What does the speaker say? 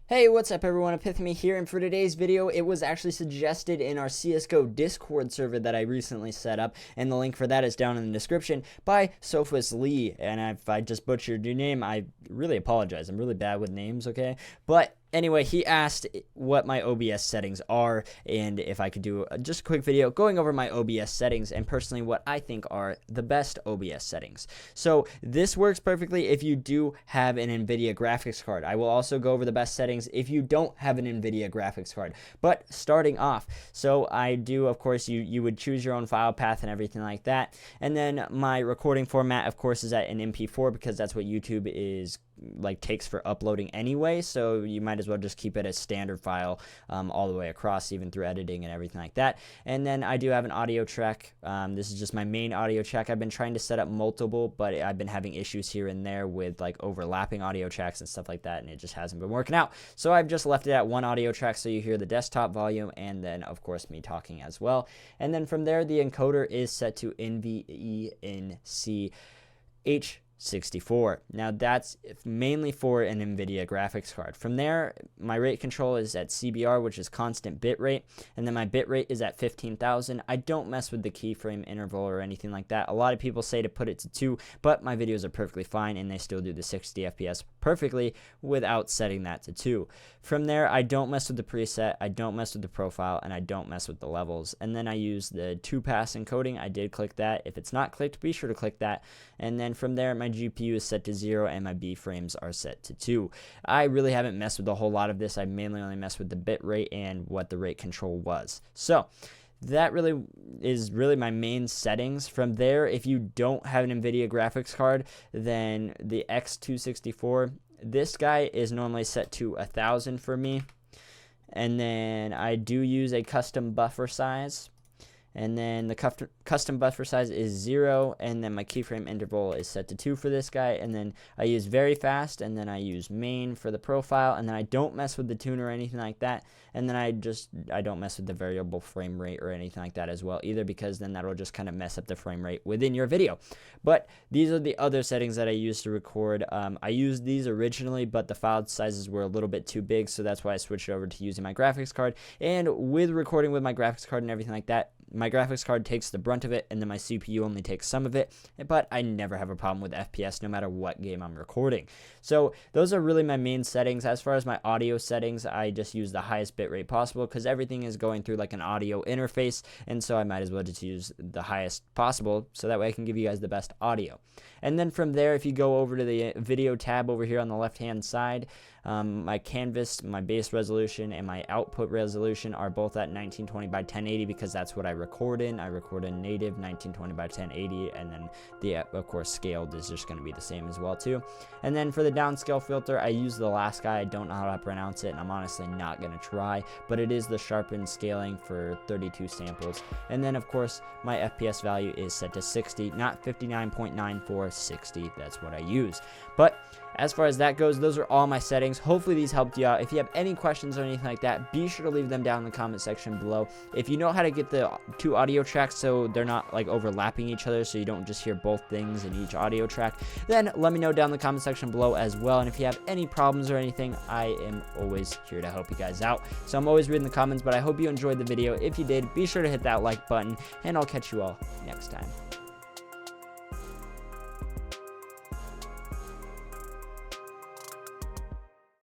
Hey, what's up everyone, Epiphany here, and for today's video, it was actually suggested in our CSGO Discord server that I recently set up, and the link for that is down in the description, by Sophus Lee, and if I just butchered your name, I really apologize. I'm really bad with names, okay? But anyway, he asked what my OBS settings are and if I could do just a quick video going over my OBS settings and personally what I think are the best OBS settings. So this works perfectly if you do have an NVIDIA graphics card. I will also go over the best settings if you don't have an NVIDIA graphics card. But starting off, so I do, of course, you would choose your own file path and everything like that. And then my recording format, of course, is at an MP4 because that's what YouTube is takes for uploading anyway, so you might as well just keep it as standard file all the way across, even through editing and everything like that. And then I do have an audio track. This is just my main audio track. I've been trying to set up multiple, but I've been having issues here and there with overlapping audio tracks and stuff like that, and it just hasn't been working out. So I've just left it at one audio track, so you hear the desktop volume and then of course me talking as well. And then from there, the encoder is set to NVENC H.264. Now that's mainly for an NVIDIA graphics card. From there, my rate control is at CBR, which is constant bit rate, and then my bit rate is at 15,000. I don't mess with the keyframe interval or anything like that. A lot of people say to put it to 2, but my videos are perfectly fine and they still do the 60 FPS perfectly without setting that to 2. From there, I don't mess with the preset, I don't mess with the profile, and I don't mess with the levels. And then I use the 2-pass encoding. I did click that. If it's not clicked, be sure to click that. And then from there, my GPU is set to 0 and my B frames are set to 2. I really haven't messed with a whole lot of this. I mainly only messed with the bit rate and what the rate control was. So that really is my main settings. From there, if you don't have an NVIDIA graphics card, then the X264, this guy is normally set to 1000 for me. And then I do use a custom buffer size. And then the custom buffer size is 0, and then my keyframe interval is set to 2 for this guy. And then I use very fast, and then I use main for the profile, and then I don't mess with the tuner or anything like that. And then I don't mess with the variable frame rate or anything like that as well either, because then that'll just kind of mess up the frame rate within your video. But these are the other settings that I use to record. I used these originally, but the file sizes were a little bit too big, so that's why I switched over to using my graphics card. And with recording with my graphics card and everything like that, my graphics card takes the brunt of it, and then my CPU only takes some of it, but I never have a problem with FPS no matter what game I'm recording. So those are really my main settings. As far as my audio settings, I just use the highest bitrate possible because everything is going through like an audio interface, and so I might as well just use the highest possible so that way I can give you guys the best audio. And then from there, if you go over to the video tab over here on the left hand side, my canvas, my base resolution, and my output resolution are both at 1920 by 1080 because that's what I record in. I record in native 1920 by 1080, and then the, of course, scaled is just going to be the same as well too. And then for the downscale filter, I use the last guy. I don't know how to pronounce it, and I'm honestly not going to try, but it is the sharpened scaling for 32 samples. And then, of course, my FPS value is set to 60, not 59.94, 60. That's what I use. But as far as that goes, those are all my settings. Hopefully these helped you out. If you have any questions or anything like that, be sure to leave them down in the comment section below. If you know how to get the 2 audio tracks so they're not overlapping each other, so you don't just hear both things in each audio track, then let me know down in the comment section below as well. And if you have any problems or anything, I am always here to help you guys out. So I'm always reading the comments, but I hope you enjoyed the video. If you did, be sure to hit that like button, and I'll catch you all next time.